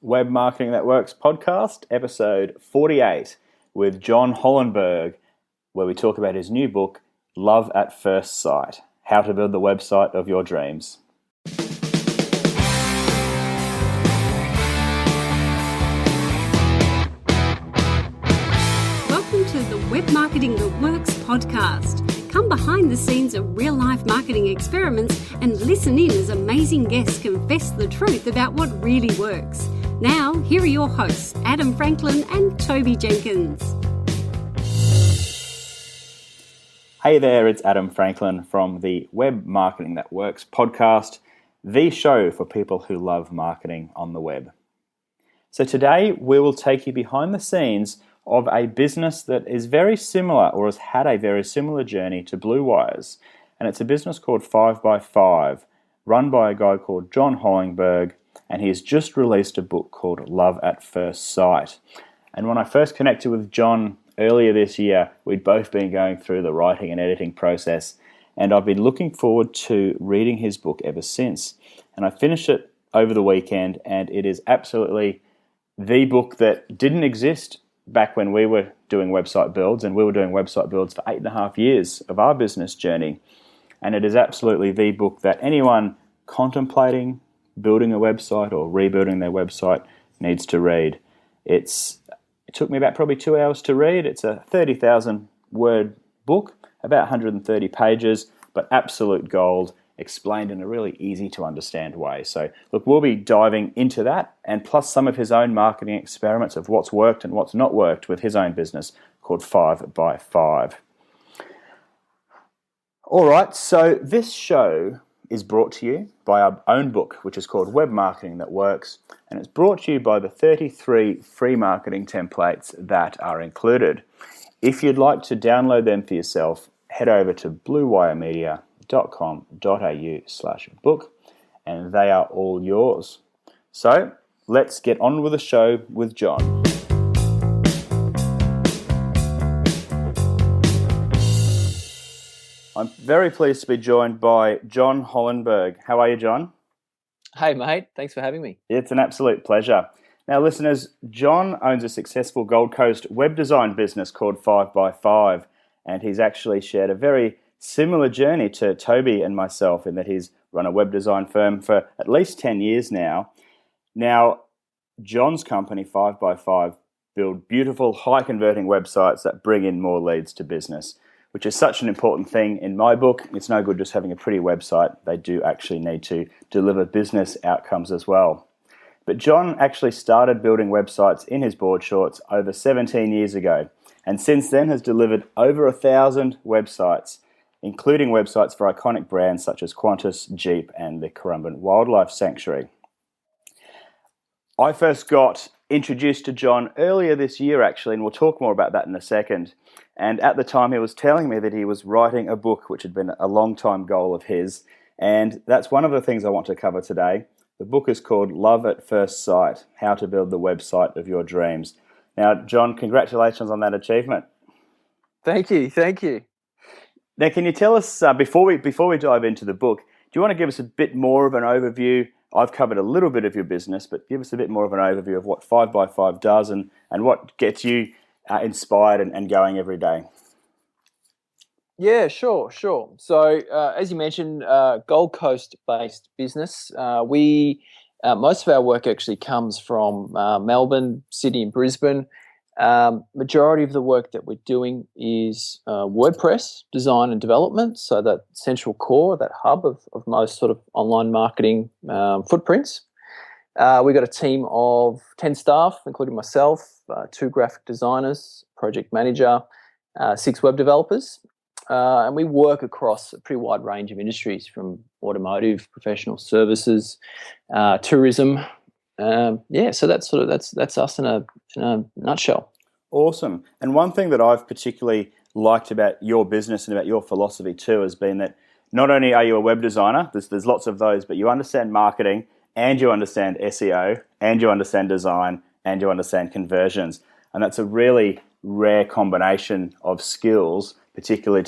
Web Marketing That Works podcast, episode 48, with Jon Hollenberg, where we talk about his new book, Love at First Sight, How to Build the Website of Your Dreams. Welcome to the Web Marketing That Works podcast. Come behind the scenes of real-life marketing experiments and listen in as amazing guests confess the truth about what really works. Now, here are your hosts, Adam Franklin and Toby Jenkins. Hey there, it's Adam Franklin from the Web Marketing That Works podcast, the show for people who love marketing on the web. So today we will take you behind the scenes of a business that is very similar or has had a very similar journey to Blue Wire's. And it's a business called 5x5, run by a guy called Jon Hollenberg, and he has just released a book called Love at First Sight. And when I first connected with Jon earlier this year, we'd both been going through the writing and editing process, and I've been looking forward to reading his book ever since. And I finished it over the weekend, and it is absolutely the book that didn't exist back when we were doing website builds, and we were doing website builds for 8.5 years of our business journey. And it is absolutely the book that anyone contemplating building a website or rebuilding their website needs to read. It took me about probably 2 hours to read. It's a 30,000 word book, about 130 pages, but absolute gold, explained in a really easy to understand way. So look, we'll be diving into that, and plus some of his own marketing experiments of what's worked and what's not worked with his own business called 5x5. All right, so this show is brought to you by our own book, which is called Web Marketing That Works, and it's brought to you by the 33 free marketing templates that are included. If you'd like to download them for yourself, head over to bluewiremedia.com.au/book, and they are all yours. So let's get on with the show with Jon. I'm very pleased to be joined by Jon Hollenberg. How are you, Jon? Hey, mate. Thanks for having me. It's an absolute pleasure. Now, listeners, Jon owns a successful Gold Coast web design business called 5x5, and he's actually shared a very similar journey to Toby and myself in that he's run a web design firm for at least 10 years now. Now, Jon's company, 5x5, build beautiful, high-converting websites that bring in more leads to business, which is such an important thing in my book. It's no good just having a pretty website. They do actually need to deliver business outcomes as well. But Jon actually started building websites in his board shorts over 17 years ago, and since then has delivered over 1,000 websites, including websites for iconic brands such as Qantas, Jeep, and the Currumbin Wildlife Sanctuary. I first got introduced to Jon earlier this year, actually, and we'll talk more about that in a second. And at the time, he was telling me that he was writing a book, which had been a long-time goal of his, and that's one of the things I want to cover today. The book is called Love at First Sight, How to Build the Website of Your Dreams. Now, Jon, congratulations on that achievement. Thank you. Now, can you tell us, before we dive into the book, do you want to give us a bit more of an overview? I've covered a little bit of your business, but give us a bit more of an overview of what 5x5 does and what gets you inspired and going every day. Yeah, sure. So, as you mentioned, Gold Coast-based business. Most of our work actually comes from Melbourne, Sydney, and Brisbane. Majority of the work that we're doing is WordPress design and development, so that central core, that hub of most sort of online marketing footprints. We've got a team of 10 staff, including myself, 2 graphic designers, project manager, 6 web developers, and we work across a pretty wide range of industries, from automotive, professional services, tourism. So that's us in a nutshell. Awesome. And one thing that I've particularly liked about your business and about your philosophy too has been that not only are you a web designer, there's lots of those, but you understand marketing and you understand SEO and you understand design and you understand conversions. And that's a really rare combination of skills, particularly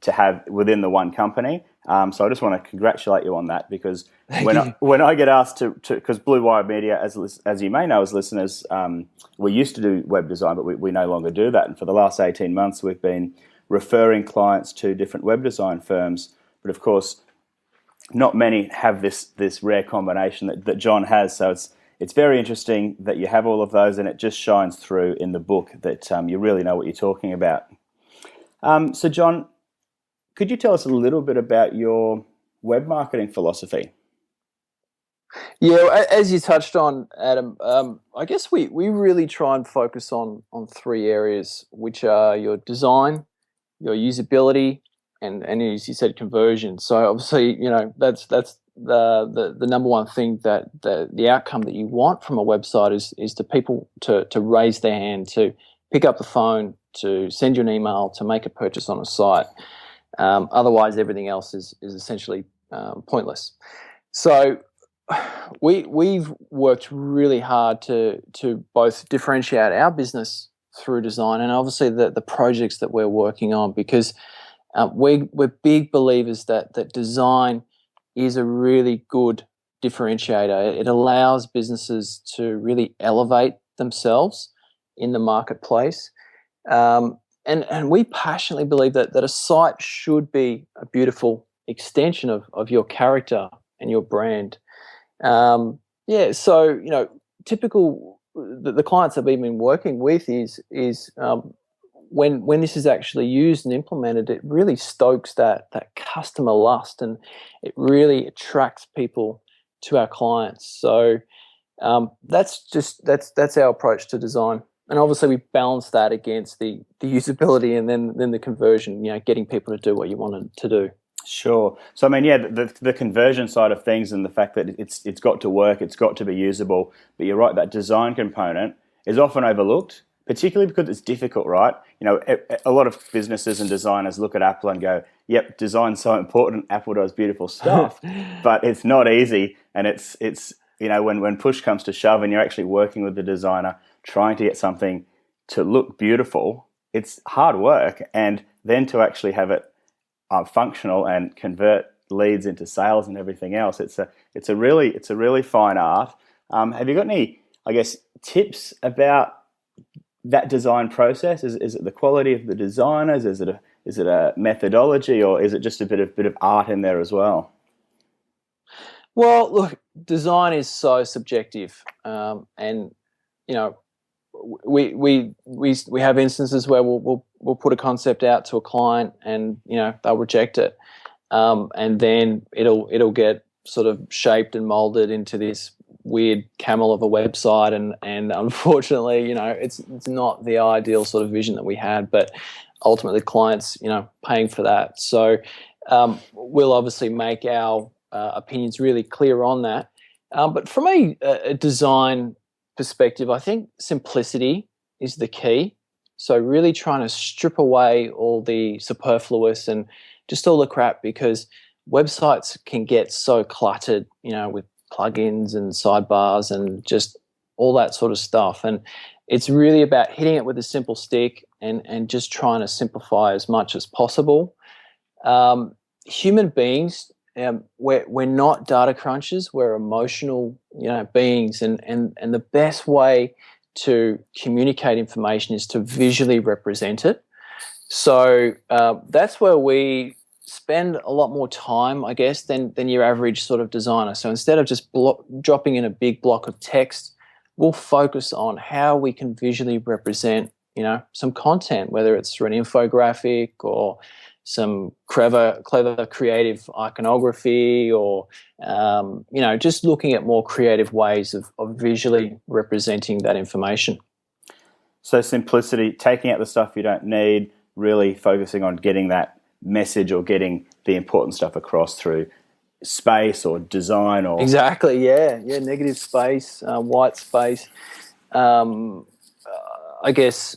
to have within the one company. So I just want to congratulate you on that, because Thank you. when I get asked to because Blue Wire Media, as you may know as listeners, we used to do web design, but we no longer do that. And for the last 18 months, we've been referring clients to different web design firms. But of course, not many have this rare combination that Jon has. So it's very interesting that you have all of those, and it just shines through in the book that you really know what you're talking about. So Jon, could you tell us a little bit about your web marketing philosophy? Yeah, as you touched on, Adam, I guess we really try and focus on three areas, which are your design, your usability, and as you said, conversion. So obviously, that's the number one thing, that the outcome that you want from a website is to people to raise their hand, to pick up the phone, to send you an email, to make a purchase on a site. Otherwise, everything else is essentially pointless. So we've worked really hard to both differentiate our business through design, and obviously the projects that we're working on, because we're big believers that design is a really good differentiator. It allows businesses to really elevate themselves in the marketplace. And we passionately believe that a site should be a beautiful extension of your character and your brand. So typical the clients that we've been working with is when this is actually used and implemented, it really stokes that customer lust, and it really attracts people to our clients. So that's our approach to design. And obviously, we balance that against the usability, and then the conversion. Getting people to do what you wanted to do. Sure. So I mean, yeah, the conversion side of things, and the fact that it's got to work, it's got to be usable. But you're right, that design component is often overlooked, particularly because it's difficult, right? A lot of businesses and designers look at Apple and go, "Yep, design's so important. Apple does beautiful stuff," but it's not easy, and it's when push comes to shove, and you're actually working with the designer, trying to get something to look beautiful, it's hard work. And then to actually have it functional and convert leads into sales and everything else, it's a really fine art. Have you got any, I guess, tips about that design process? Is it the quality of the designers? Is it a methodology, or is it just a bit of art in there as well? Well, look, design is so subjective, and we have instances where we'll put a concept out to a client, and they'll reject it, and then it'll get sort of shaped and molded into this weird camel of a website, and unfortunately, it's not the ideal sort of vision that we had, but ultimately clients paying for that. So we'll obviously make our opinions really clear on that, but from a design perspective, I think simplicity is the key. So really trying to strip away all the superfluous and just all the crap, because websites can get so cluttered, with plugins and sidebars and just all that sort of stuff. And it's really about hitting it with a simple stick and just trying to simplify as much as possible. Human beings, we're not data crunchers. We're emotional, beings, and the best way to communicate information is to visually represent it. So that's where we spend a lot more time, I guess, than your average sort of designer. So instead of just dropping in a big block of text, we'll focus on how we can visually represent, some content, whether it's through an infographic or some clever creative iconography, or just looking at more creative ways of visually representing that information. So simplicity, taking out the stuff you don't need, really focusing on getting that message or getting the important stuff across through space or design, or exactly, yeah, negative space, white space. I guess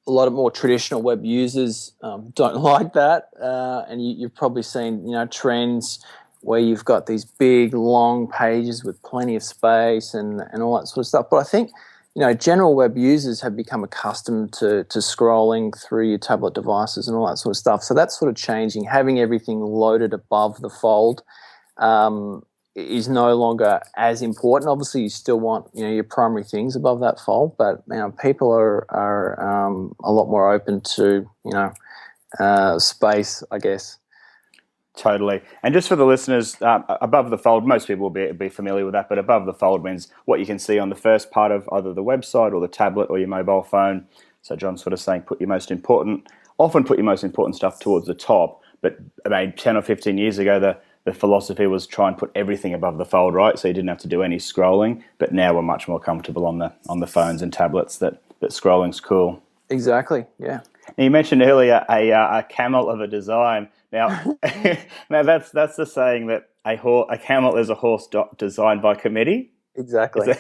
a lot of more traditional web users don't like that, and you've probably seen trends where you've got these big long pages with plenty of space and all that sort of stuff. But I think general web users have become accustomed to scrolling through your tablet devices and all that sort of stuff. So that's sort of changing. Having everything loaded above the fold is no longer as important. Obviously, you still want your primary things above that fold, but people are a lot more open to space, I guess. Totally. And just for the listeners, above the fold, most people will be familiar with that, but above the fold means what you can see on the first part of either the website or the tablet or your mobile phone. So John's sort of saying often put your most important stuff towards the top, but about 10 or 15 years ago, the philosophy was try and put everything above the fold, right? So you didn't have to do any scrolling, but now we're much more comfortable on the phones and tablets that scrolling's cool. Exactly, yeah. Now, you mentioned earlier a camel of a design. Now, now that's the saying that a camel is a horse designed by committee. Exactly.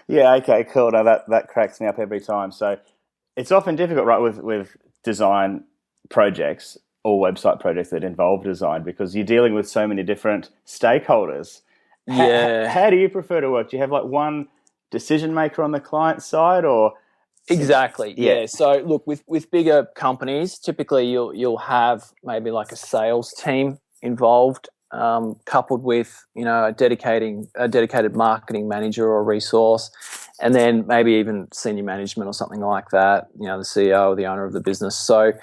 Yeah. Okay. Cool. Now that cracks me up every time. So it's often difficult, right, with design projects or website projects that involve design because you're dealing with so many different stakeholders. Yeah. How do you prefer to work? Do you have like one decision maker on the client side, or? Exactly. Yeah. So look, with bigger companies, typically you'll have maybe like a sales team involved, coupled with a dedicated marketing manager or resource, and then maybe even senior management or something like that. The CEO or the owner of the business. So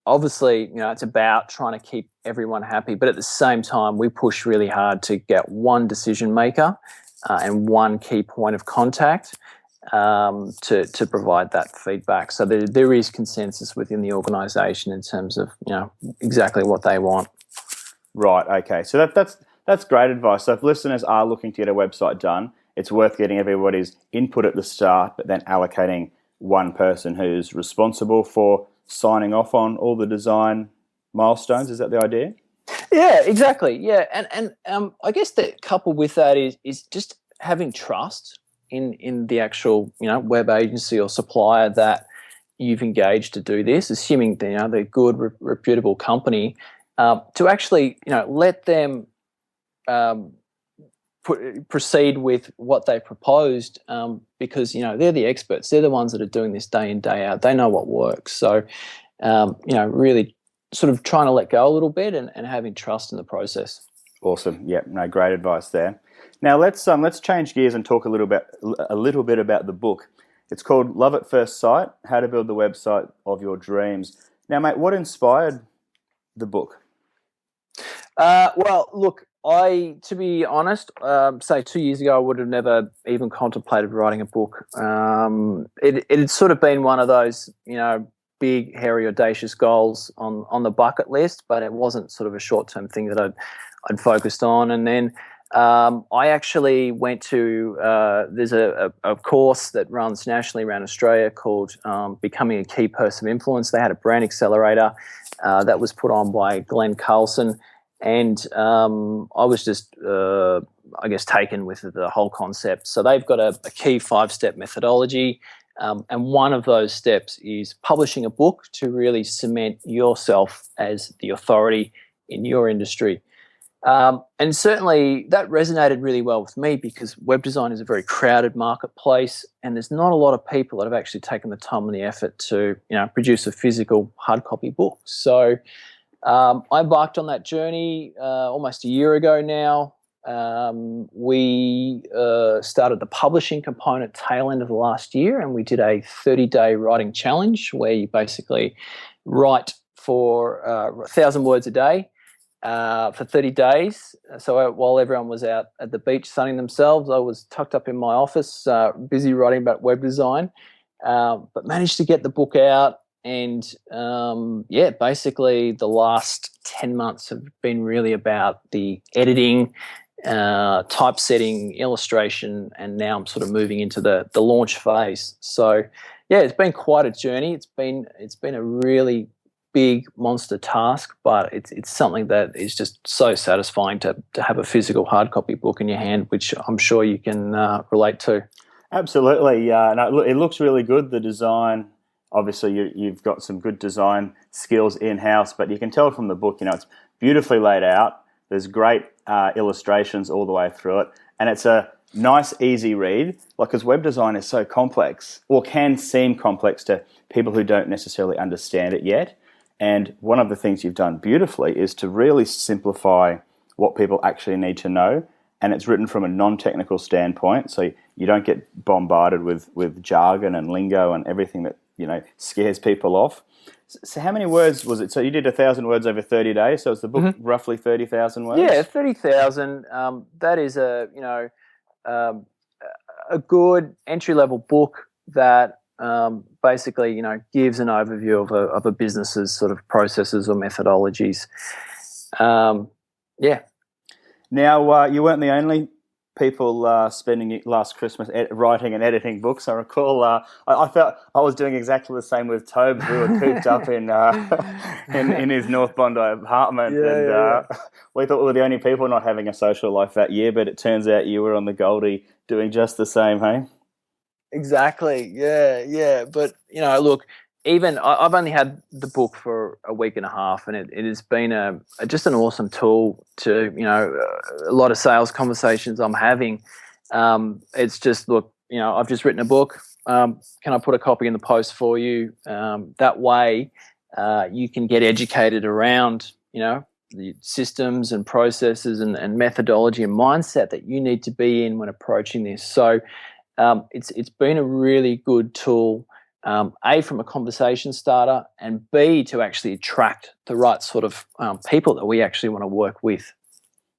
obviously, it's about trying to keep everyone happy, but at the same time, we push really hard to get one decision maker and one key point of contact. To provide that feedback. So there is consensus within the organisation in terms of exactly what they want. Right. Okay. So that's great advice. So if listeners are looking to get a website done, it's worth getting everybody's input at the start, but then allocating one person who's responsible for signing off on all the design milestones. Is that the idea? Yeah. Exactly. Yeah. And I guess that coupled with that is just having trust in the actual web agency or supplier that you've engaged to do this, assuming they're a good reputable company, to actually let them proceed with what they proposed, because they're the experts, they're the ones that are doing this day in day out, they know what works. So really sort of trying to let go a little bit and having trust in the process. Awesome. Yeah, no, great advice there. Now let's change gears and talk a little bit about the book. It's called Love at First Sight: How to Build the Website of Your Dreams. Now, mate, what inspired the book? Well, look, to be honest, say 2 years ago, I would have never even contemplated writing a book. It had sort of been one of those, big, hairy, audacious goals on the bucket list, but it wasn't sort of a short-term thing that I'd focused on. And then I actually went to there's a course that runs nationally around Australia called Becoming a Key Person of Influence. They had a brand accelerator that was put on by Glenn Carlson, and I was just I guess taken with the whole concept. So they've got a key 5-step methodology, and one of those steps is publishing a book to really cement yourself as the authority in your industry. And certainly that resonated really well with me because web design is a very crowded marketplace, and there's not a lot of people that have actually taken the time and the effort to produce a physical hard copy book. So I embarked on that journey almost a year ago now. We started the publishing component tail end of the last year, and we did a 30-day writing challenge where you basically write for 1,000 words a day for 30 days. So while everyone was out at the beach sunning themselves, I was tucked up in my office, busy writing about web design, but managed to get the book out. And basically the last 10 months have been really about the editing, typesetting, illustration, and now I'm sort of moving into the launch phase. So yeah, it's been quite a journey. It's been a really big monster task, but it's something that is just so satisfying to have a physical hard copy book in your hand, which I'm sure you can relate to. Absolutely. No, it looks really good, the design. Obviously, you've got some good design skills in-house, but you can tell from the book, it's beautifully laid out. There's great illustrations all the way through it, and it's a nice, easy read. Like, because web design is so complex, or can seem complex to people who don't necessarily understand it yet. And one of the things you've done beautifully is to really simplify what people actually need to know. And it's written from a non-technical standpoint, so you don't get bombarded with jargon and lingo and everything that, scares people off. So how many words was it? So you did 1,000 words over 30 days, so is the book roughly 30,000 words? Yeah, 30,000. That is a good entry-level book that basically, gives an overview of a business's sort of processes or methodologies. Yeah. Now, you weren't the only people spending last Christmas writing and editing books. I recall I felt I was doing exactly the same with Tobes. We were cooped up in his North Bondi apartment, we thought we were the only people not having a social life that year, but it turns out you were on the Goldie doing just the same, hey? Exactly. Yeah. But, look, even I've only had the book for a week and a half, and it has been just an awesome tool to, a lot of sales conversations I'm having. It's just, look, I've just written a book. Can I put a copy in the post for you? That way you can get educated around, the systems and processes and methodology and mindset that you need to be in when approaching this. So it's been a really good tool, A, from a conversation starter, and B, to actually attract the right sort of people that we actually want to work with.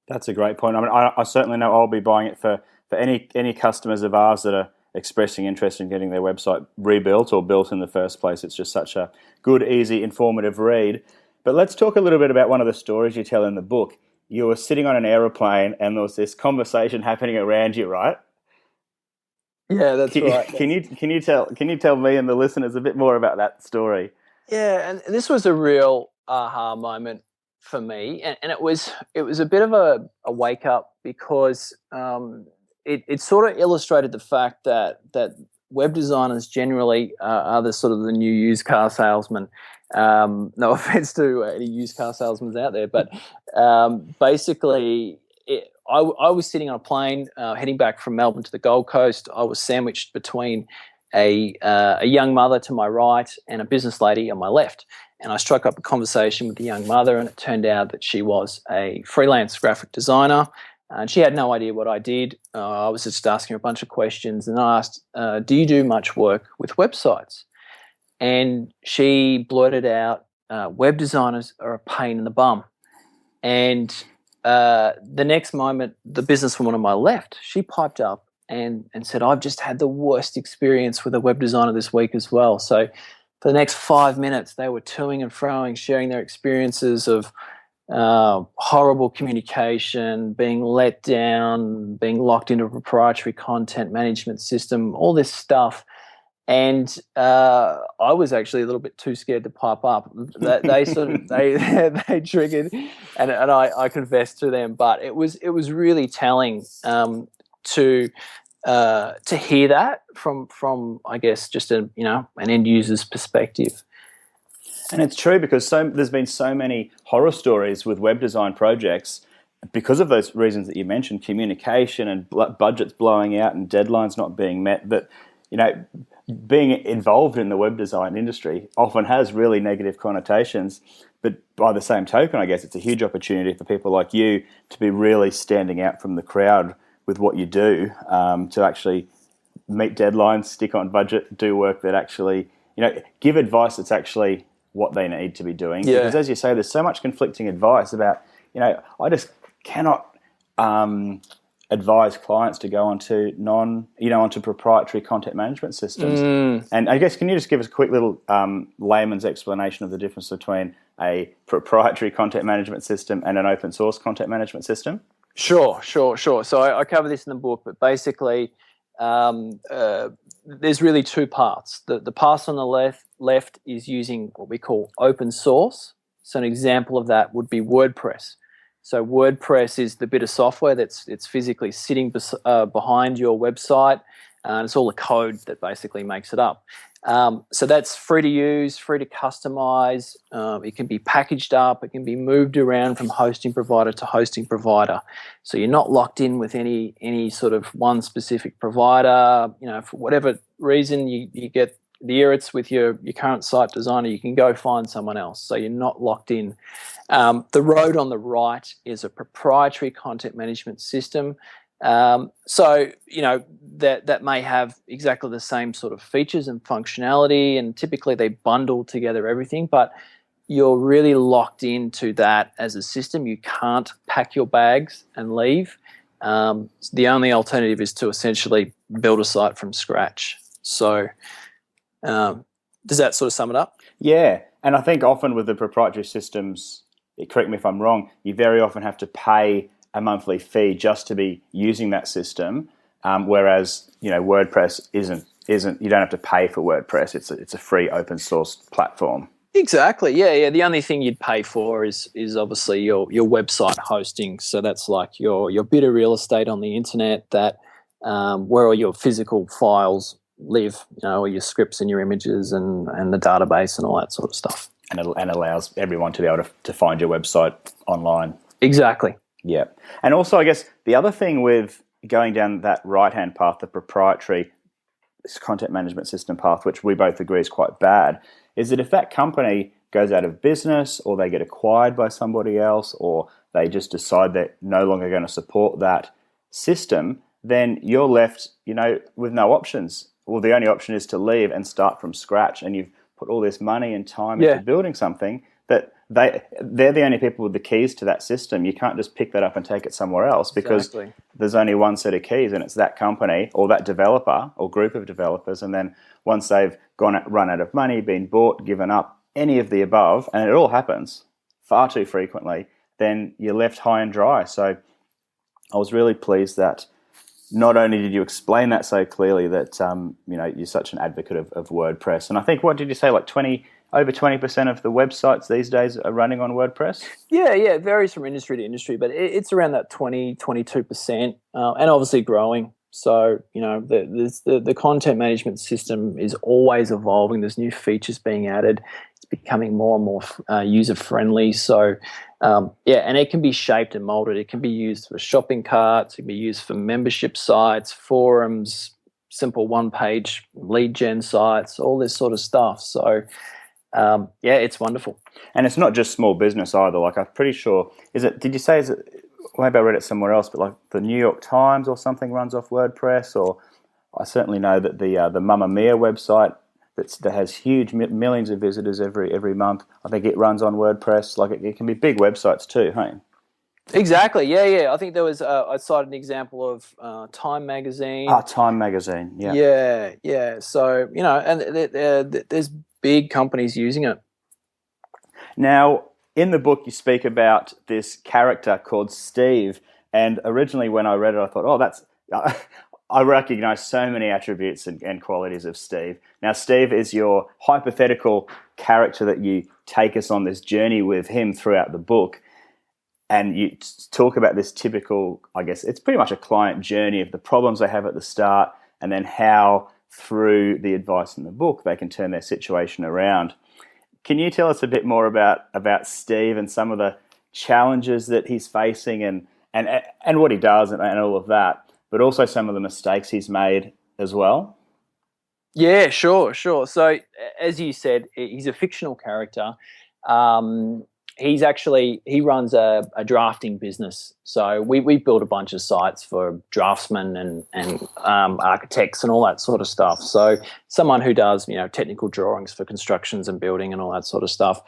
That's a great point. I mean, I certainly know I'll be buying it for any customers of ours that are expressing interest in getting their website rebuilt or built in the first place. It's just such a good, easy, informative read. But let's talk a little bit about one of the stories you tell in the book. You were sitting on an aeroplane and there was this conversation happening around you, right? Yeah, that's right. Can you tell me and the listeners a bit more about that story? Yeah, and this was a real aha moment for me, and it was a bit of a wake up, because it sort of illustrated the fact that web designers generally are the sort of the new used car salesman. No offense to any used car salesmen out there, but basically, I was sitting on a plane heading back from Melbourne to the Gold Coast. I was sandwiched between a young mother to my right and a business lady on my left. And I struck up a conversation with the young mother, and it turned out that she was a freelance graphic designer, and she had no idea what I did. I was just asking her a bunch of questions, and I asked, do you do much work with websites? And she blurted out, web designers are a pain in the bum. And the next moment, the businesswoman on my left, she piped up and said, I've just had the worst experience with a web designer this week as well. So for the next 5 minutes, they were toing and froing, sharing their experiences of horrible communication, being let down, being locked into a proprietary content management system, all this stuff. And I was actually a little bit too scared to pipe up. They sort of they triggered, and I confessed to them. But it was really telling to hear that from I guess just an end user's perspective. And it's true, because there's been so many horror stories with web design projects because of those reasons that you mentioned, communication and budgets blowing out and deadlines not being met, that being involved in the web design industry often has really negative connotations. But by the same token, I guess it's a huge opportunity for people like you to be really standing out from the crowd with what you do, to actually meet deadlines, stick on budget, do work that actually, give advice that's actually what they need to be doing. Yeah. Because as you say, there's so much conflicting advice about, I just cannot advise clients to go onto onto proprietary content management systems. And I guess, can you just give us a quick little layman's explanation of the difference between a proprietary content management system and an open source content management system? Sure. So I cover this in the book, but basically there's really two parts. The part on the left is using what we call open source. So an example of that would be WordPress. So WordPress is the bit of software that's physically sitting behind your website. and it's all the code that basically makes it up. So that's free to use, free to customize. It can be packaged up. It can be moved around from hosting provider to hosting provider. So you're not locked in with any sort of one specific provider. For whatever reason you get the irrits with your current site designer, you can go find someone else. So you're not locked in. The road on the right is a proprietary content management system. So that may have exactly the same sort of features and functionality, and typically they bundle together everything, but you're really locked into that as a system. You can't pack your bags and leave. The only alternative is to essentially build a site from scratch. So does that sort of sum it up? Yeah, and I think often with the proprietary systems, correct me if I'm wrong, you very often have to pay a monthly fee just to be using that system, whereas WordPress isn't. You don't have to pay for WordPress. It's a free open source platform. Exactly. Yeah. The only thing you'd pay for is obviously your website hosting. So that's like your bit of real estate on the internet, that where all your physical files live, all your scripts and your images and the database and all that sort of stuff. And it allows everyone to be able to find your website online. Exactly. Yeah. And also, I guess the other thing with going down that right-hand path, the proprietary content management system path, which we both agree is quite bad, is that if that company goes out of business or they get acquired by somebody else or they just decide they're no longer going to support that system, then you're left, with no options. Well, the only option is to leave and start from scratch, and you've put all this money and time into building something that they're the only people with the keys to that system. You can't just pick that up and take it somewhere else because there's only one set of keys, and it's that company or that developer or group of developers. And then once they've run out of money, been bought, given up, any of the above, and it all happens far too frequently, then you're left high and dry. So I was really pleased that not only did you explain that so clearly that you're such an advocate of WordPress. And I think, what did you say, like over 20% of the websites these days are running on WordPress? Yeah, it varies from industry to industry, but it's around that 22%, and obviously growing. So, the content management system is always evolving. There's new features being added. It's becoming more and more user-friendly. So, and it can be shaped and molded. It can be used for shopping carts. It can be used for membership sites, forums, simple one-page lead gen sites, all this sort of stuff. So, it's wonderful. And it's not just small business either. Like, I'm pretty sure, maybe I read it somewhere else, but like the New York Times or something runs off WordPress, or I certainly know that the Mamma Mia website that has huge millions of visitors every month, I think it runs on WordPress. Like, it can be big websites too, hey? Exactly, yeah. I think there was, I cited an example of Time Magazine. Time Magazine, yeah. Yeah. So, and there's big companies using it. Now, in the book, you speak about this character called Steve, and originally when I read it, I thought, I recognize so many attributes and qualities of Steve. Now, Steve is your hypothetical character that you take us on this journey with him throughout the book, and you talk about this typical, I guess, it's pretty much a client journey of the problems they have at the start, and then how, through the advice in the book, they can turn their situation around. Can you tell us a bit more about Steve and some of the challenges that he's facing and what he does and all of that, but also some of the mistakes he's made as well? Yeah, sure. So, as you said, he's a fictional character. He runs a drafting business. So we built a bunch of sites for draftsmen and architects and all that sort of stuff. So someone who does, technical drawings for constructions and building and all that sort of stuff.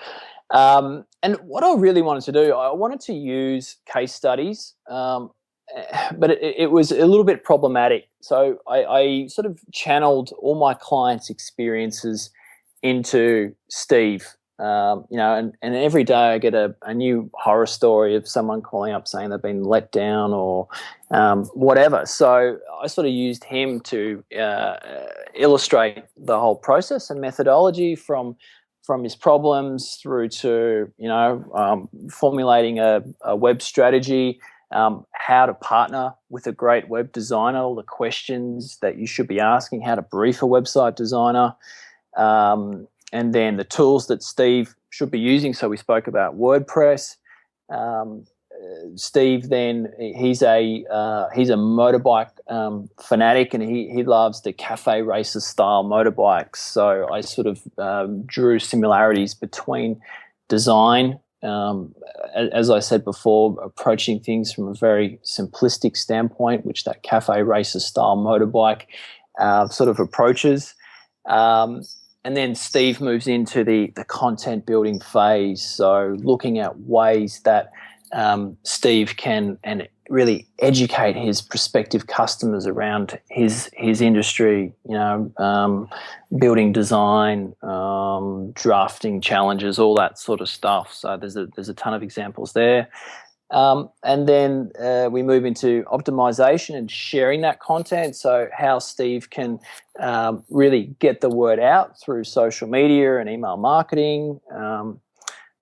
And what I really wanted to do, I wanted to use case studies, but it was a little bit problematic. So I sort of channeled all my clients' experiences into Steve. And every day I get a new horror story of someone calling up saying they've been let down or whatever. So I sort of used him to illustrate the whole process and methodology from his problems through to formulating a web strategy, how to partner with a great web designer, all the questions that you should be asking, how to brief a website designer, and then the tools that Steve should be using. So we spoke about WordPress. Steve, then he's a motorbike fanatic, and he loves the cafe racer style motorbikes. So I sort of drew similarities between design, as I said before, approaching things from a very simplistic standpoint, which that cafe racer style motorbike sort of approaches. And then Steve moves into the content building phase. So looking at ways that Steve can and really educate his prospective customers around his industry, building design, drafting challenges, all that sort of stuff. So there's a ton of examples there. And then we move into optimization and sharing that content. So how Steve can really get the word out through social media and email marketing.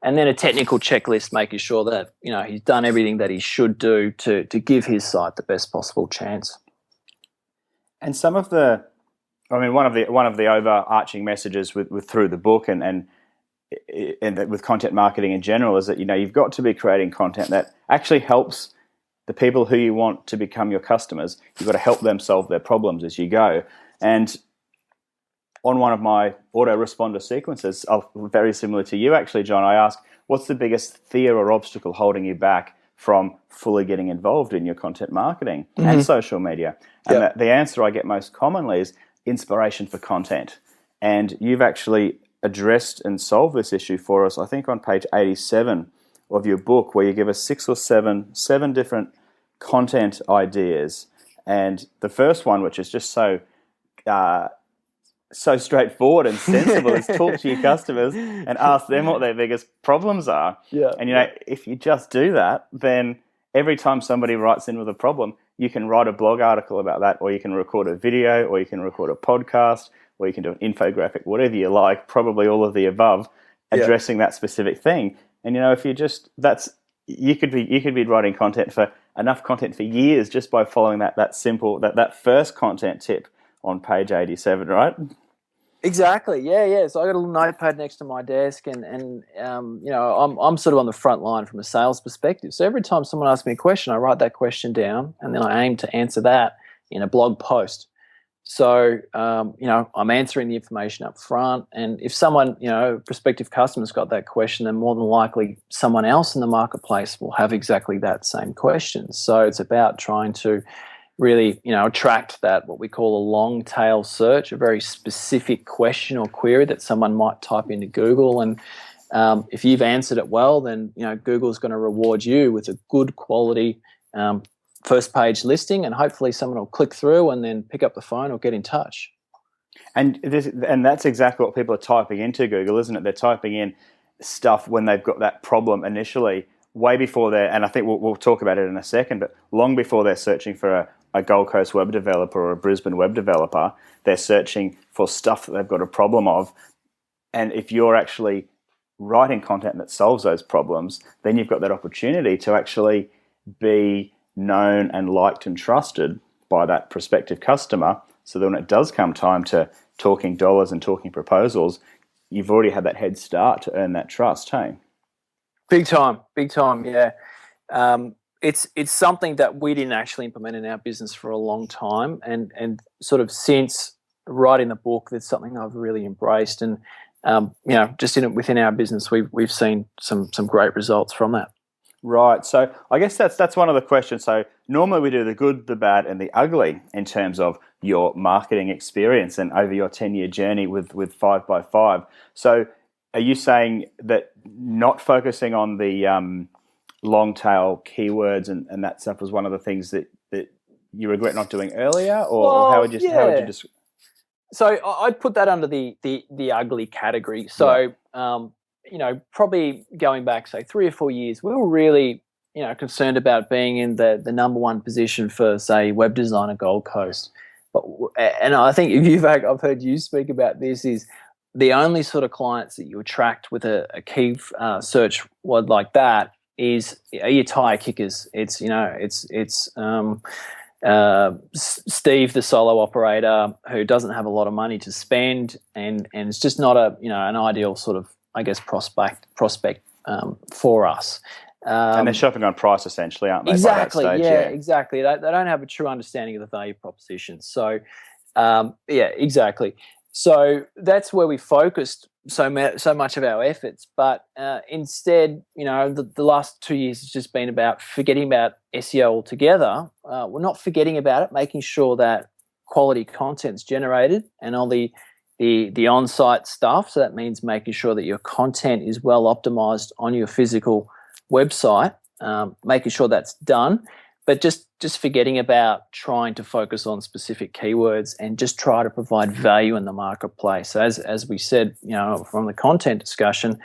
And then a technical checklist, making sure that he's done everything that he should do to give his site the best possible chance. And some of one of the overarching messages with through the book and with content marketing in general is that you've got to be creating content that actually helps the people who you want to become your customers. You've got to help them solve their problems as you go. And on one of my autoresponder sequences, very similar to you actually, John, I asked, what's the biggest fear or obstacle holding you back from fully getting involved in your content marketing and social media? And the answer I get most commonly is inspiration for content. And you've actually addressed and solved this issue for us, I think on page 87 of your book, where you give us seven different content ideas. And the first one, which is just so straightforward and sensible, is talk to your customers and ask them what their biggest problems are. Yeah. And if you just do that, then every time somebody writes in with a problem, you can write a blog article about that, or you can record a video, or you can record a podcast, or you can do an infographic, whatever you like, probably all of the above, addressing that specific thing. And if you just you could be writing enough content for years just by following that simple that first content tip on page 87, right? Exactly. Yeah. So I got a little notepad next to my desk, and I'm sort of on the front line from a sales perspective. So every time someone asks me a question, I write that question down, and then I aim to answer that in a blog post. So I'm answering the information up front, and if someone, prospective customer's got that question, then more than likely someone else in the marketplace will have exactly that same question. So it's about trying to really, attract that, what we call a long tail search, a very specific question or query that someone might type into Google. And if you've answered it well, then, Google's going to reward you with a good quality first page listing, and hopefully someone will click through and then pick up the phone or get in touch. And that's exactly what people are typing into Google, isn't it? They're typing in stuff when they've got that problem initially, way before and I think we'll talk about it in a second, but long before they're searching for a Gold Coast web developer or a Brisbane web developer, they're searching for stuff that they've got a problem of. And if you're actually writing content that solves those problems, then you've got that opportunity to actually be known and liked and trusted by that prospective customer, so that when it does come time to talking dollars and talking proposals, you've already had that head start to earn that trust, hey? Big time, yeah. It's something that we didn't actually implement in our business for a long time, and sort of since writing the book, that's something I've really embraced, and just within our business, we've seen some great results from that. Right. So I guess that's one of the questions. So normally we do the good, the bad, and the ugly in terms of your marketing experience and over your 10-year journey with 5x5. So are you saying that not focusing on the long tail keywords and that stuff was one of the things that you regret not doing earlier, or how would you describe? So I'd put that under the ugly category. So probably going back, say, 3 or 4 years, we were really, concerned about being in the number one position for, say, Web Designer Gold Coast. And I think I've heard you speak about this, is the only sort of clients that you attract with a key search word like that is are your tire kickers. It's Steve, the solo operator, who doesn't have a lot of money to spend, and it's just not an ideal sort of, I guess, prospect for us. And they're shopping on price, essentially, aren't they? Exactly. By that stage? Yeah, exactly. They don't have a true understanding of the value proposition. So, exactly. So that's where we focused so much of our efforts. But instead, the last 2 years has just been about forgetting about SEO altogether. We're not forgetting about it, making sure that quality content's generated and all the on-site stuff. So that means making sure that your content is well optimized on your physical website, making sure that's done, but just forgetting about trying to focus on specific keywords and just try to provide value in the marketplace. So as we said, from the content discussion,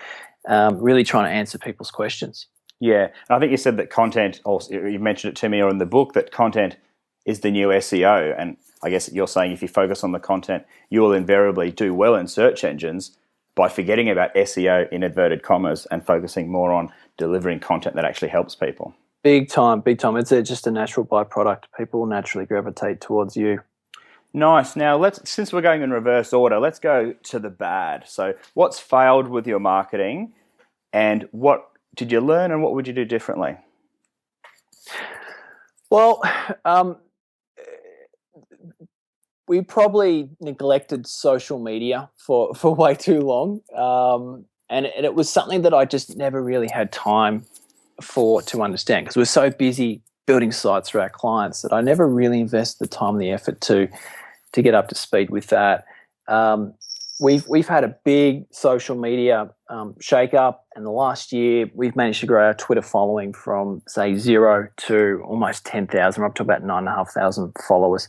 really trying to answer people's questions. Yeah, and I think you said that content, also, you mentioned it to me or in the book, that content is the new SEO. And I guess you're saying if you focus on the content, you will invariably do well in search engines by forgetting about SEO in inverted commas and focusing more on delivering content that actually helps people. Big time. It's just a natural byproduct. People will naturally gravitate towards you. Nice. Now, since we're going in reverse order, let's go to the bad. So what's failed with your marketing, and what did you learn, and what would you do differently? Well, we probably neglected social media for way too long. And it was something that I just never really had time to understand, because we're so busy building sites for our clients that I never really invested the time and the effort to get up to speed with that. We've had a big social media shake up, and the last year we've managed to grow our Twitter following from, say, 0 to almost 10,000. We're up to about 9,500 followers.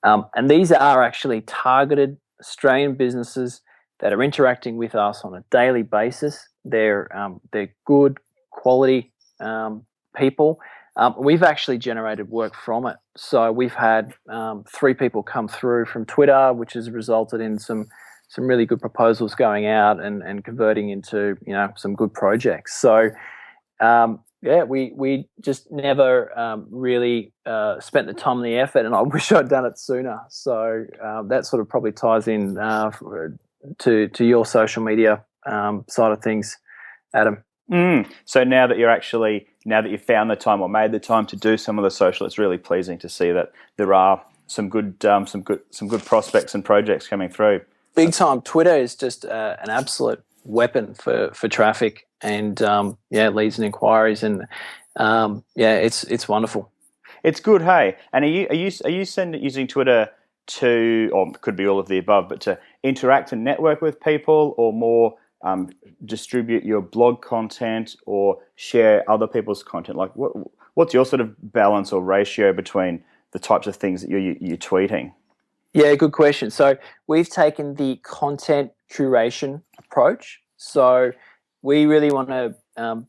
And these are actually targeted Australian businesses that are interacting with us on a daily basis. They're good quality people. We've actually generated work from it. So we've had 3 people come through from Twitter, which has resulted in some really good proposals going out and converting into some good projects. So we just never really spent the time and the effort, and I wish I'd done it sooner. So that sort of probably ties in to your social media side of things, Adam. So now that you've found the time or made the time to do some of the social, it's really pleasing to see that there are some good prospects and projects coming through. Big time. Twitter is just an absolute weapon for traffic and leads and inquiries, and it's wonderful. It's good, hey. And are you using Twitter to, or could be all of the above, but to interact and network with people, or more distribute your blog content or share other people's content? Like, what's your sort of balance or ratio between the types of things that you're tweeting? Yeah, good question. So we've taken the content curation approach. So we really want to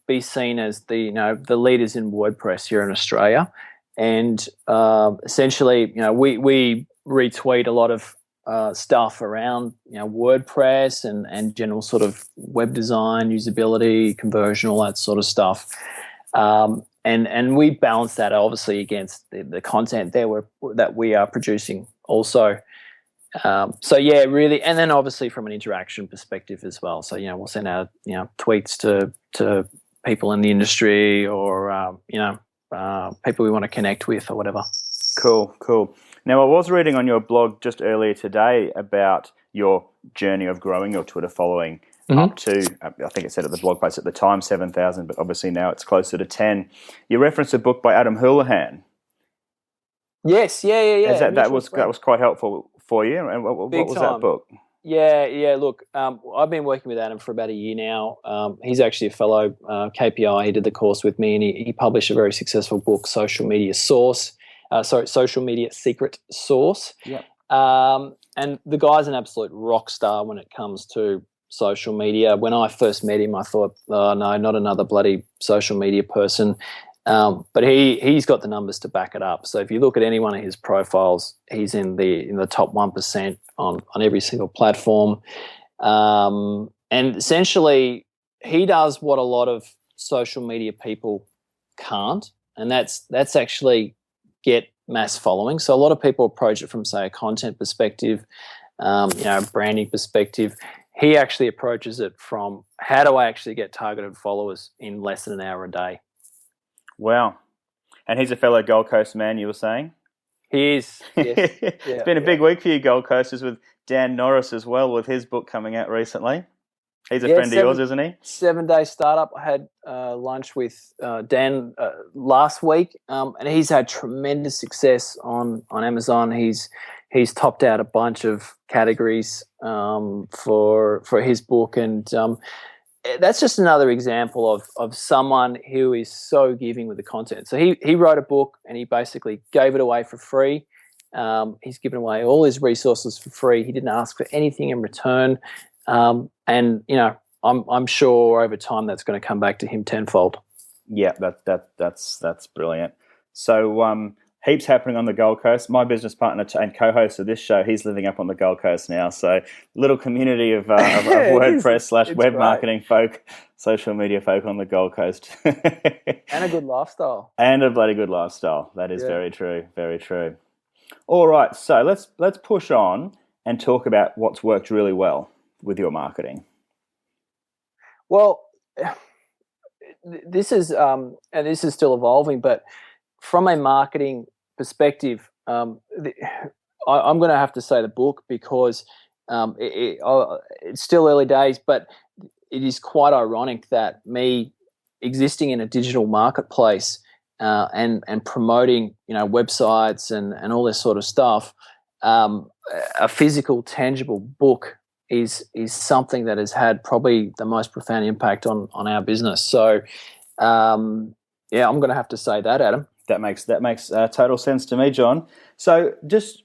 be seen as the leaders in WordPress here in Australia, and essentially, we retweet a lot of stuff around WordPress and general sort of web design, usability, conversion, all that sort of stuff. And we balance that obviously against the content that we are producing also. Really, and then obviously from an interaction perspective as well. So we'll send out tweets to people in the industry, or people we want to connect with or whatever. Cool. Now, I was reading on your blog just earlier today about your journey of growing your Twitter following up to, I think it said at the blog post at the time, 7,000, but obviously now it's closer to 10. You referenced a book by Adam Houlihan. Yes, yeah. That was quite helpful for you. And what was that book? Yeah. Look, I've been working with Adam for about a year now. He's actually a fellow KPI. He did the course with me, and he published a very successful book, Social Media Secret Sauce. Yeah. And the guy's an absolute rock star when it comes to social media. When I first met him, I thought, oh no, not another bloody social media person. But he's got the numbers to back it up. So if you look at any one of his profiles, he's in the top 1% on every single platform. And essentially, he does what a lot of social media people can't, and that's actually get mass following. So a lot of people approach it from, say, a content perspective, branding perspective. He actually approaches it from, how do I actually get targeted followers in less than an hour a day? Wow. And he's a fellow Gold Coast man, you were saying? He is, yes. It's been a big week for you Gold Coasters, with Dan Norris as well, with his book coming out recently. He's a friend of yours, isn't he? 7-day startup. I had lunch with Dan last week, and he's had tremendous success on Amazon. He's topped out a bunch of categories for his book, and that's just another example of someone who is so giving with the content. So he wrote a book, and he basically gave it away for free. He's given away all his resources for free. He didn't ask for anything in return. And I'm sure over time that's going to come back to him tenfold. Yeah, that's brilliant. So heaps happening on the Gold Coast. My business partner and co-host of this show, he's living up on the Gold Coast now. So little community of WordPress / web marketing folk, social media folk on the Gold Coast. And a good lifestyle. And a bloody good lifestyle. That is very true. Very true. All right, so let's push on and talk about what's worked really well with your marketing. Well, this is still evolving, but from a marketing perspective, I'm going to have to say the book, because it's still early days, but it is quite ironic that me existing in a digital marketplace and promoting websites and all this sort of stuff, a physical, tangible book is something that has had probably the most profound impact on our business. So, I'm going to have to say that, Adam. That makes total sense to me, John. So, just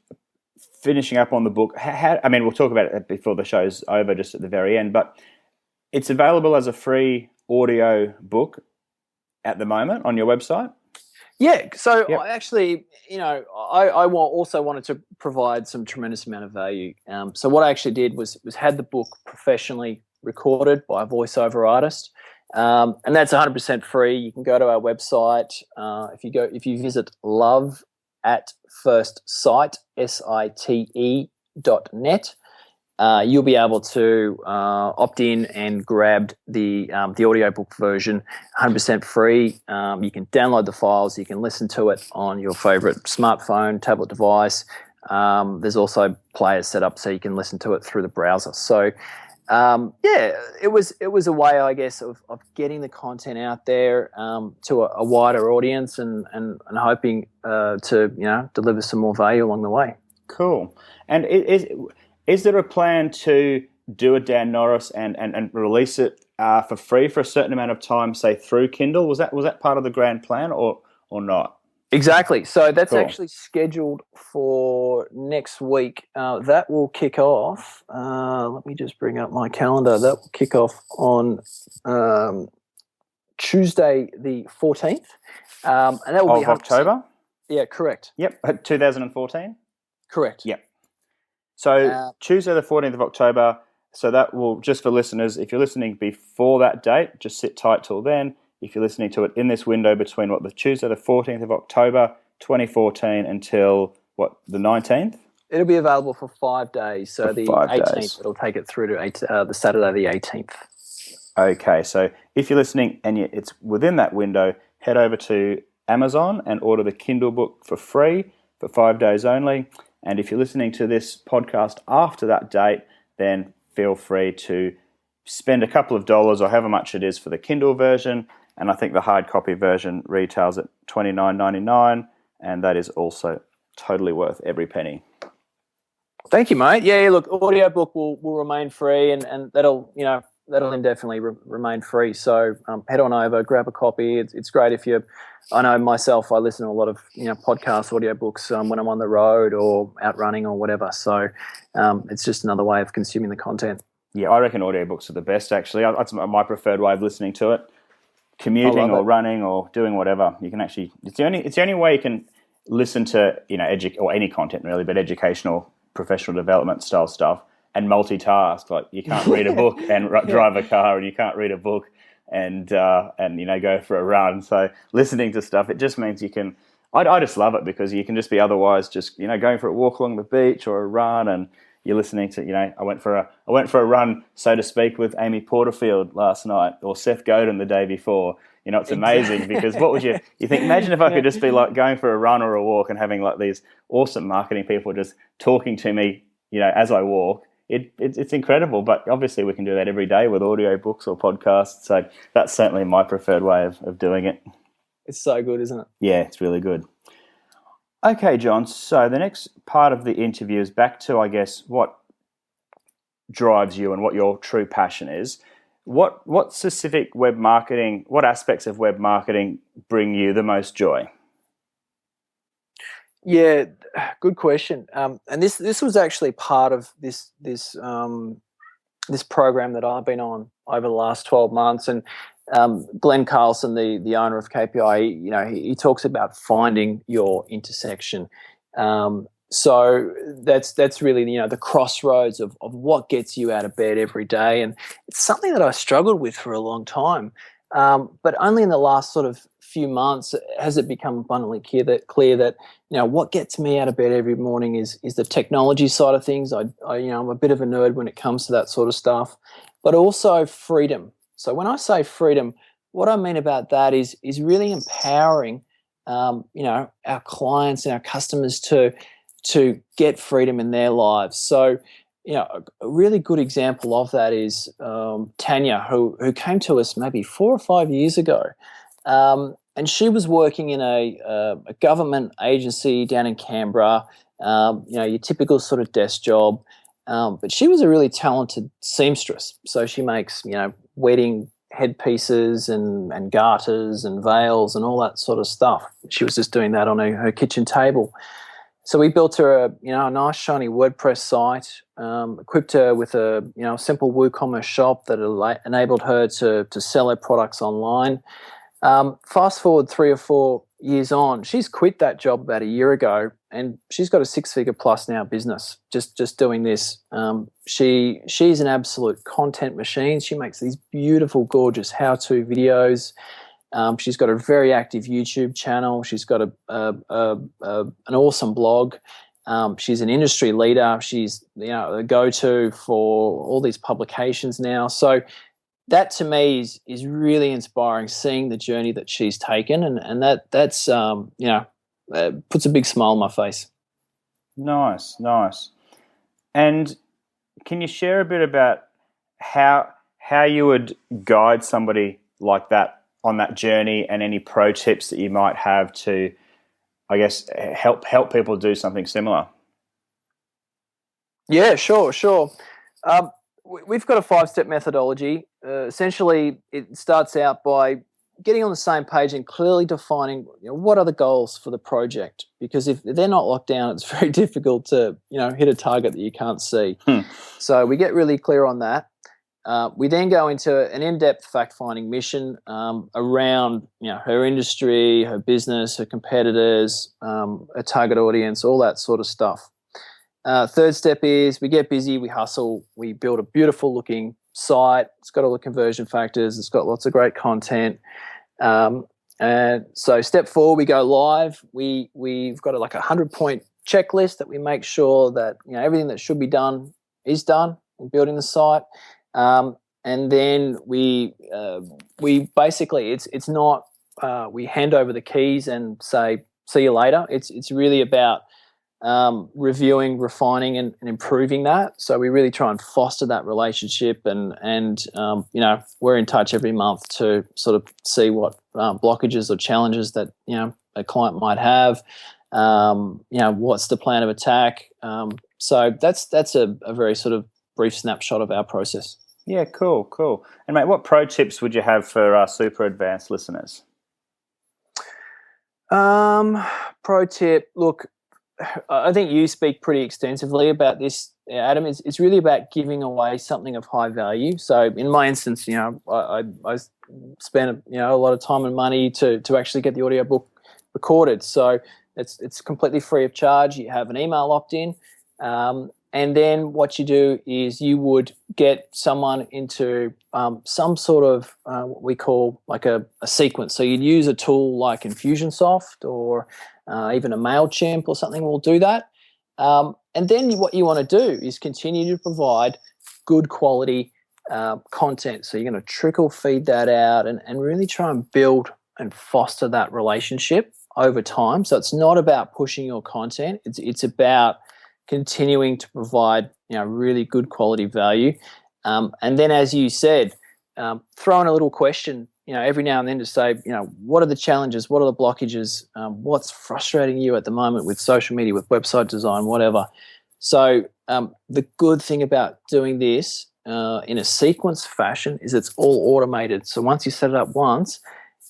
finishing up on the book, we'll talk about it before the show's over, just at the very end. But it's available as a free audio book at the moment on your website. Yeah, so I actually, I also wanted to provide some tremendous amount of value. So what I actually did was had the book professionally recorded by a voiceover artist, and that's 100% free. You can go to our website. If you visit loveatsitesite.net. You'll be able to opt in and grab the audiobook version, 100% free. You can download the files. You can listen to it on your favorite smartphone, tablet device. There's also players set up so you can listen to it through the browser. So, it was a way, I guess, of getting the content out there to a wider audience and hoping to deliver some more value along the way. Cool. And is there a plan to do a Dan Norris and release it for free for a certain amount of time, say through Kindle? Was that part of the grand plan or not? Exactly. So that's actually scheduled for next week. That will kick off. Let me just bring up my calendar. That will kick off on Tuesday the 14th. And that will be October? Yeah, correct. Yep, 2014? Correct. Yep. So Tuesday the 14th of October, so that will, just for listeners, if you're listening before that date, just sit tight till then. If you're listening to it in this window between the Tuesday the 14th of October 2014 until the 19th? It'll be available for 5 days. So the 18th, days. It'll take it through to the Saturday the 18th. Okay, so if you're listening and it's within that window, head over to Amazon and order the Kindle book for free for 5 days only. And if you're listening to this podcast after that date, then feel free to spend a couple of dollars or however much it is for the Kindle version. And I think the hard copy version retails at $29.99, and that is also totally worth every penny. Thank you, mate. Yeah, look, audiobook will remain free, and that'll indefinitely remain free. So head on over, grab a copy. It's great if you. I know myself, I listen to a lot of podcasts, audiobooks when I'm on the road or out running or whatever. So it's just another way of consuming the content. Yeah, I reckon audiobooks are the best. Actually, that's my preferred way of listening to it. Commuting or running or doing whatever, you can actually. It's the only way you can listen to or any content really, but educational, professional development style stuff and multitask. Like you can't read a book and drive a car, and you can't read a book and go for a run. So listening to stuff, it just means you can. I just love it because you can just be otherwise just going for a walk along the beach or a run, and you're listening to I went for a run, so to speak, with Amy Porterfield last night, or Seth Godin the day before. It's amazing because what would you think? Imagine if I could just be like going for a run or a walk and having like these awesome marketing people just talking to me, as I walk. It's incredible, but obviously we can do that every day with audio books or podcasts. So that's certainly my preferred way of doing it. It's so good, isn't it? Yeah, it's really good. Okay, John, so the next part of the interview is back to, I guess, what drives you and what your true passion is. What specific web marketing, what aspects of web marketing bring you the most joy? Yeah, good question. And this was actually part of this program that I've been on over the last 12 months. And Glenn Carlson, the owner of KPI, he talks about finding your intersection. So that's really the crossroads of what gets you out of bed every day, and it's something that I struggled with for a long time. But only in the last sort of few months has it become abundantly clear that what gets me out of bed every morning is the technology side of things. I'm a bit of a nerd when it comes to that sort of stuff, but also freedom. So when I say freedom, what I mean about that is really empowering our clients and our customers to get freedom in their lives. So a really good example of that is Tanya, who came to us maybe 4 or 5 years ago, and she was working in a government agency down in Canberra. Your typical sort of desk job, but she was a really talented seamstress. So she makes wedding headpieces and garters and veils and all that sort of stuff. She was just doing that on her kitchen table. So we built her a nice shiny WordPress site, equipped her with a simple WooCommerce shop that enabled her to sell her products online. Fast forward 3 or 4 years on, she's quit that job about a year ago, and she's got a 6-figure plus now business just doing this. She's an absolute content machine. She makes these beautiful, gorgeous how-to videos. She's got a very active YouTube channel. She's got an awesome blog. She's an industry leader. She's a go-to for all these publications now. So that to me is really inspiring, seeing the journey that she's taken, and that's puts a big smile on my face. Nice. And can you share a bit about how you would guide somebody like that on that journey, and any pro tips that you might have to, I guess, help people do something similar? Yeah, sure. We've got a 5-step methodology. Essentially, it starts out by getting on the same page and clearly defining what are the goals for the project. Because if they're not locked down, it's very difficult to hit a target that you can't see. So we get really clear on that. We then go into an in-depth fact-finding mission around her industry, her business, her competitors, her target audience, all that sort of stuff. Third step is we get busy, we hustle, we build a beautiful looking site. It's got all the conversion factors. It's got lots of great content. And so step 4, we go live. We've got a 100-point checklist that we make sure that everything that should be done is done in building the site. And then we basically it's not we hand over the keys and say see you later. It's really about reviewing, refining, and improving that. So we really try and foster that relationship, and we're in touch every month to sort of see what blockages or challenges that a client might have. What's the plan of attack? So that's a very sort of brief snapshot of our process. Yeah, cool. And mate, what pro tips would you have for our super advanced listeners? Pro tip, look, I think you speak pretty extensively about this, Adam. It's really about giving away something of high value. So in my instance, I spent a lot of time and money to actually get the audiobook recorded. So it's completely free of charge. You have an email opt-in, And then what you do is you would get someone into some sort of what we call like a sequence. So you'd use a tool like Infusionsoft or even a MailChimp or something will do that. And then what you want to do is continue to provide good quality content. So you're going to trickle feed that out and really try and build and foster that relationship over time. So it's not about pushing your content. It's about continuing to provide really good quality value. And then, as you said, throw in a little question every now and then to say, what are the challenges? What are the blockages? What's frustrating you at the moment with social media, with website design, whatever. So the good thing about doing this in a sequence fashion is it's all automated. So once you set it up once,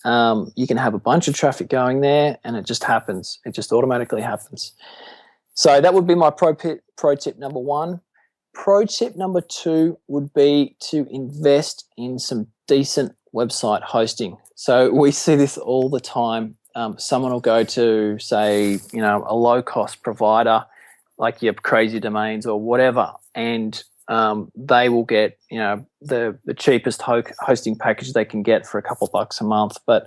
you can have a bunch of traffic going there and it just happens. It just automatically happens. So that would be my pro tip number 1. Pro tip number 2 would be to invest in some decent website hosting. So we see this all the time. Someone will go to, say, a low-cost provider like your Crazy Domains or whatever, and they will get the cheapest hosting package they can get for a couple of bucks a month. But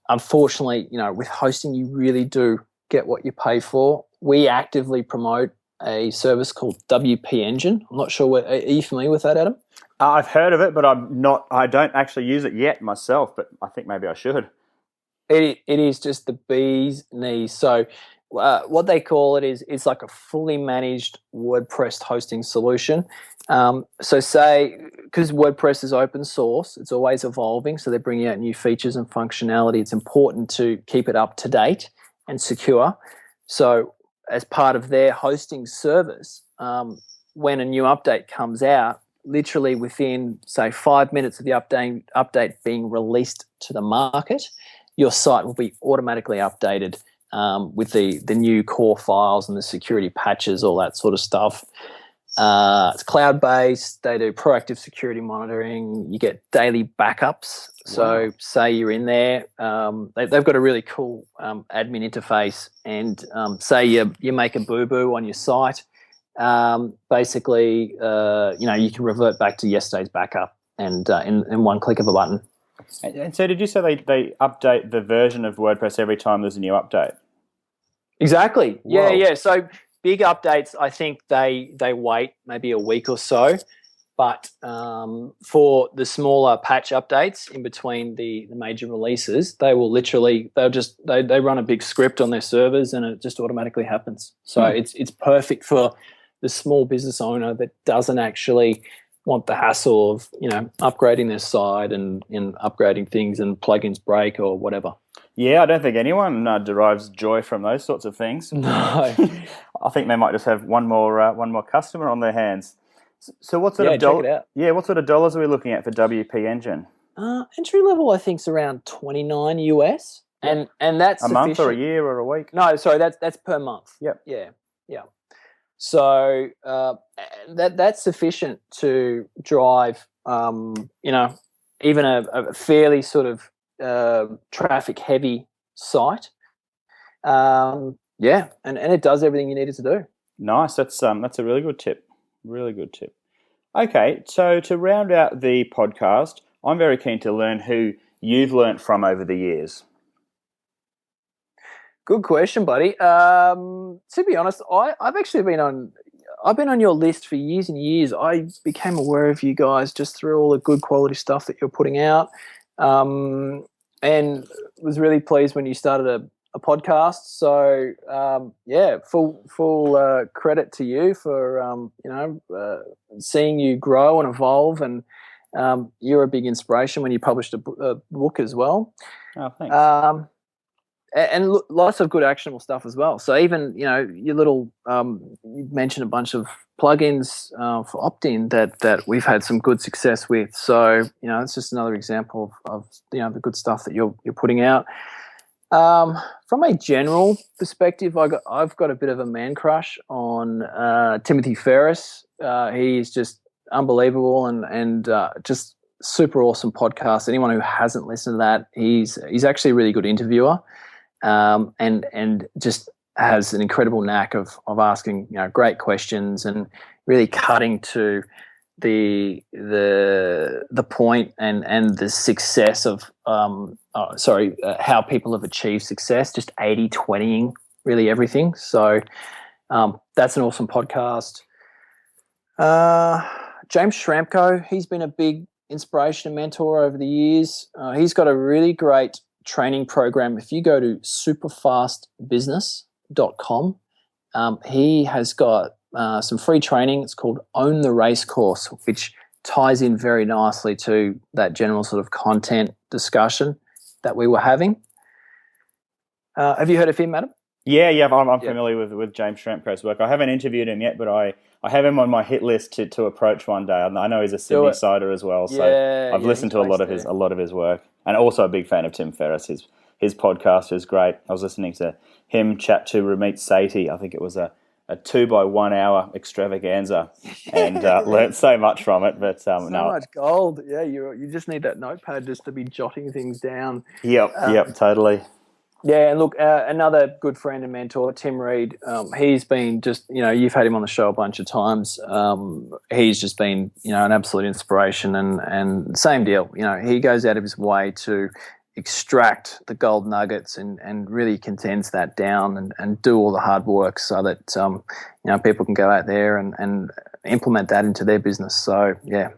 unfortunately, with hosting, you really do get what you pay for. We actively promote a service called WP Engine. I'm not sure. Are you familiar with that, Adam? I've heard of it, but I don't actually use it yet myself, but I think maybe I should. It is just the bee's knees. So what they call it is it's like a fully managed WordPress hosting solution. So say, because WordPress is open source, it's always evolving, so they're bringing out new features and functionality. It's important to keep it up to date and secure. So as part of their hosting service, when a new update comes out, literally within, say, 5 minutes of the update being released to the market, your site will be automatically updated with the new core files and the security patches, all that sort of stuff. It's cloud-based. They do proactive security monitoring. You get daily backups. So say you're in there, they've got a really cool admin interface, and say you make a boo-boo on your site, basically, you can revert back to yesterday's backup and in one click of a button. And so did you say they update the version of WordPress every time there's a new update? Exactly. Whoa. Yeah. So big updates, I think they wait maybe a week or so. But for the smaller patch updates in between the major releases, they will they run a big script on their servers and it just automatically happens. So it's perfect for the small business owner that doesn't actually want the hassle of upgrading their site and upgrading things and plugins break or whatever. Yeah, I don't think anyone derives joy from those sorts of things. No, I think they might just have one more customer on their hands. So what sort of what sort of dollars are we looking at for WP Engine? Entry level, I think, is around $29 US, and that's a sufficient. month or a year or a week. No, sorry, that's per month. Yep. Yeah. So that's sufficient to drive, even a fairly sort of traffic heavy site. And it does everything you need it to do. Nice. That's a really good tip. Really good tip. Okay, so to round out the podcast, I'm very keen to learn who you've learnt from over the years. Good question, buddy. To be honest, I've actually been on your list for years and years. I became aware of you guys just through all the good quality stuff that you're putting out, and was really pleased when you started a podcast. So full credit to you for seeing you grow and evolve, and you're a big inspiration when you published a book as well. Oh, thanks. And lots of good actionable stuff as well. So even your little you mentioned a bunch of plugins for opt-in that we've had some good success with. So it's just another example of the good stuff that you're putting out. From a general perspective, I've got a bit of a man crush on Timothy Ferriss. He's just unbelievable and just super awesome podcast. Anyone who hasn't listened to that, he's actually a really good interviewer, and just has an incredible knack of asking great questions and really cutting to the point and the success of how people have achieved success, just 80-20ing really everything. So that's an awesome podcast. James Schramko, he's been a big inspiration and mentor over the years. He's got a really great training program. If you go to superfastbusiness.com, he has got some free training. It's called Own the Race Course, which ties in very nicely to that general sort of content discussion that we were having. Have you heard of him, Adam? Yeah, I'm familiar with James Schramko's work. I haven't interviewed him yet, but I have him on my hit list to approach one day. I know he's a Sydney sider as well, so I've listened to a lot of his work, and also a big fan of Tim Ferriss. His podcast is great. I was listening to him chat to Ramit Sethi. I think it was a 2x1 hour extravaganza, and learned so much from it. But so much gold. Yeah, you just need that notepad just to be jotting things down. Yep, totally. Yeah, and look, another good friend and mentor, Tim Reed. He's been you've had him on the show a bunch of times. He's just been an absolute inspiration, and same deal. He goes out of his way to extract the gold nuggets and really condense that down and do all the hard work so that people can go out there and implement that into their business. So yeah,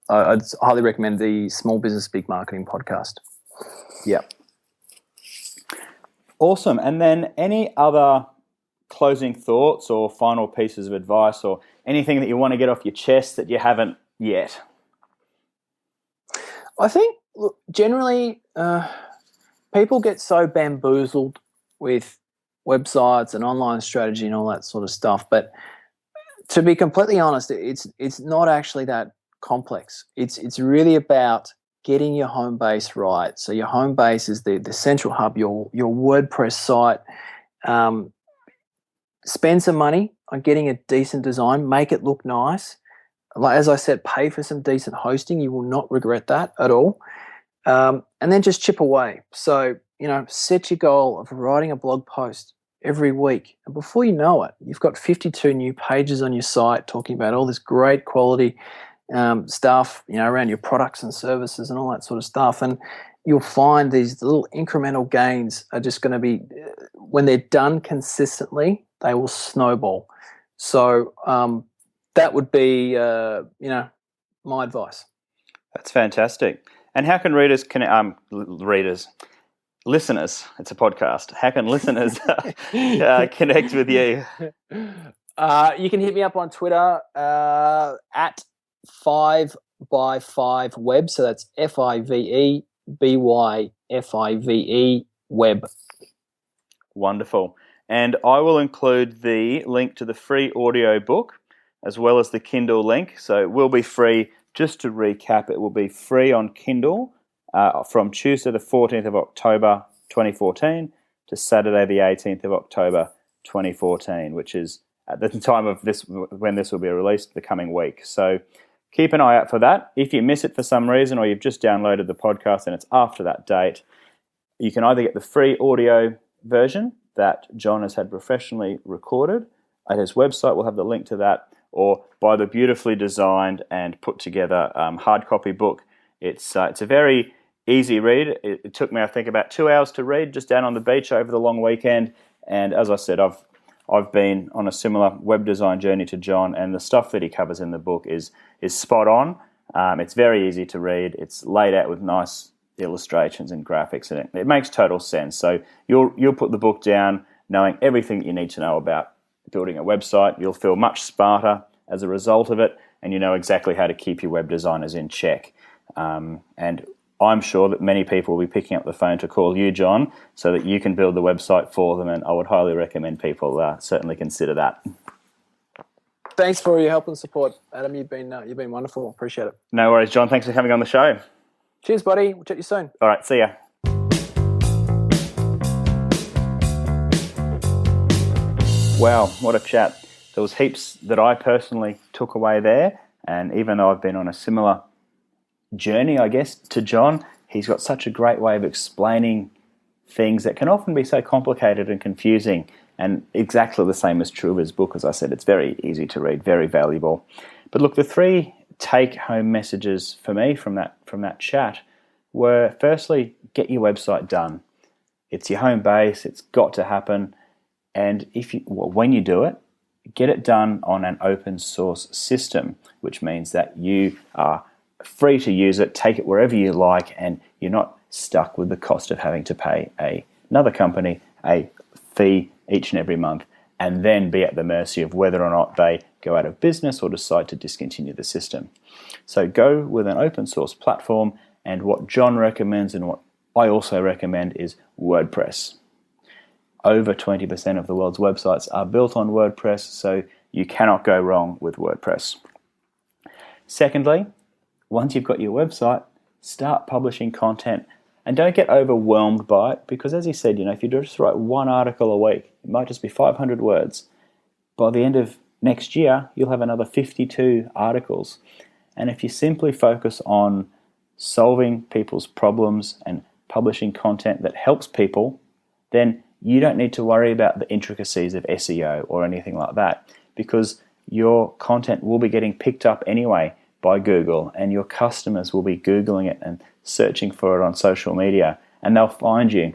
I'd highly recommend the Small Business Big Marketing podcast. Yeah. Awesome. And then any other closing thoughts or final pieces of advice or anything that you want to get off your chest that you haven't yet? I think, look, generally people get so bamboozled with websites and online strategy and all that sort of stuff. But to be completely honest, it's not actually that complex. It's really about getting your home base right. So your home base is the central hub, your WordPress site. Spend some money on getting a decent design, make it look nice. Like, as I said, pay for some decent hosting. You will not regret that at all. And then just chip away. So, set your goal of writing a blog post every week. And before you know it, you've got 52 new pages on your site talking about all this great quality stuff, around your products and services and all that sort of stuff. And you'll find these little incremental gains are just going to be, when they're done consistently, they will snowball. So that would be, my advice. That's fantastic. And how can listeners, it's a podcast. How can listeners connect with you? You can hit me up on Twitter at 5by5web. So that's FIVEBYFIVE web. Wonderful. And I will include the link to the free audio book as well as the Kindle link. So it will be free. Just to recap, it will be free on Kindle from Tuesday the 14th of October 2014 to Saturday the 18th of October 2014, which is at the time of this, when this will be released, the coming week. So keep an eye out for that. If you miss it for some reason, or you've just downloaded the podcast and it's after that date, you can either get the free audio version that Jon has had professionally recorded at his website. We'll have the link to that, or buy the beautifully designed and put together hard copy book. It's a very easy read. It took me, I think, about 2 hours to read just down on the beach over the long weekend. And as I said, I've been on a similar web design journey to Jon, and the stuff that he covers in the book is spot on. It's very easy to read. It's laid out with nice illustrations and graphics, and it makes total sense. So you'll put the book down knowing everything you need to know about building a website. You'll feel much smarter as a result of it, and you know exactly how to keep your web designers in check. And I'm sure that many people will be picking up the phone to call you, Jon, so that you can build the website for them, and I would highly recommend people certainly consider that. Thanks for your help and support, Adam. You've been wonderful. Appreciate it. No worries, Jon. Thanks for coming on the show. Cheers, buddy. We'll chat to you soon. All right, see ya. Wow, what a chat. There was heaps that I personally took away there, and even though I've been on a similar journey, I guess, to Jon, he's got such a great way of explaining things that can often be so complicated and confusing, And exactly the same is true of his book. As I said, it's very easy to read, very valuable. But look, the three take-home messages for me from that chat were, firstly, get your website done. It's your home base. It's got to happen. And when you do it, get it done on an open source system, which means that you are free to use it, take it wherever you like, and you're not stuck with the cost of having to pay another company a fee each and every month, and then be at the mercy of whether or not they go out of business or decide to discontinue the system. So go with an open source platform, and what Jon recommends and what I also recommend is WordPress. Over 20% of the world's websites are built on WordPress, so you cannot go wrong with WordPress. Secondly, once you've got your website, start publishing content, and don't get overwhelmed by it, because as he said, if you just write one article a week, it might just be 500 words. By the end of next year, you'll have another 52 articles. And if you simply focus on solving people's problems and publishing content that helps people, then you don't need to worry about the intricacies of SEO or anything like that, because your content will be getting picked up anyway by Google, and your customers will be Googling it and searching for it on social media, and they'll find you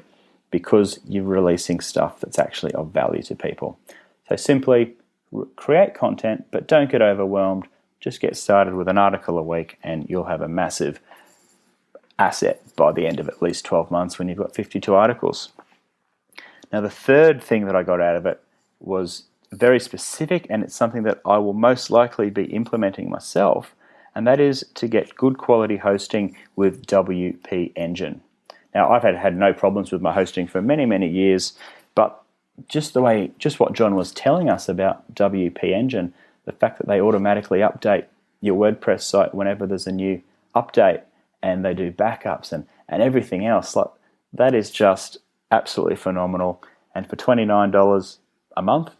because you're releasing stuff that's actually of value to people. So simply create content, but don't get overwhelmed. Just get started with an article a week, and you'll have a massive asset by the end of at least 12 months when you've got 52 articles. Now, the third thing that I got out of it was very specific, and it's something that I will most likely be implementing myself, and that is to get good quality hosting with WP Engine. Now, I've had no problems with my hosting for many, many years, but just what Jon was telling us about WP Engine, the fact that they automatically update your WordPress site whenever there's a new update, and they do backups and everything else, like that is just absolutely phenomenal. And for $29 a month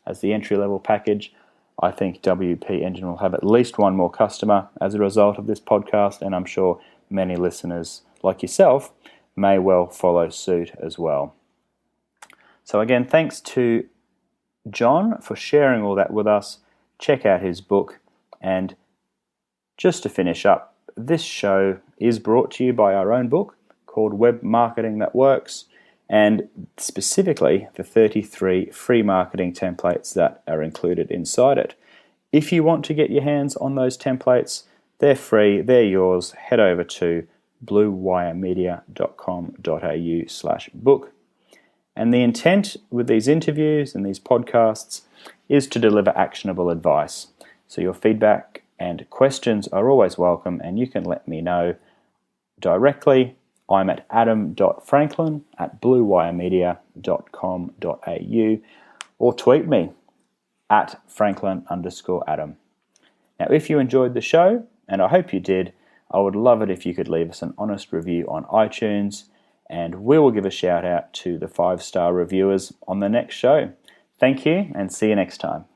as the entry-level package, I think WP Engine will have at least one more customer as a result of this podcast, and I'm sure many listeners like yourself may well follow suit as well. So again, thanks to Jon for sharing all that with us. Check out his book. And just to finish up, this show is brought to you by our own book called Web Marketing That Works, and specifically the 33 free marketing templates that are included inside it. If you want to get your hands on those templates, they're free, they're yours. Head over to bluewiremedia.com.au/book. And the intent with these interviews and these podcasts is to deliver actionable advice. So your feedback and questions are always welcome, and you can let me know directly. I'm at adam.franklin@bluewiremedia.com.au, or tweet me at Franklin_Adam. Now, if you enjoyed the show, and I hope you did, I would love it if you could leave us an honest review on iTunes, and we will give a shout out to the 5-star reviewers on the next show. Thank you, and see you next time.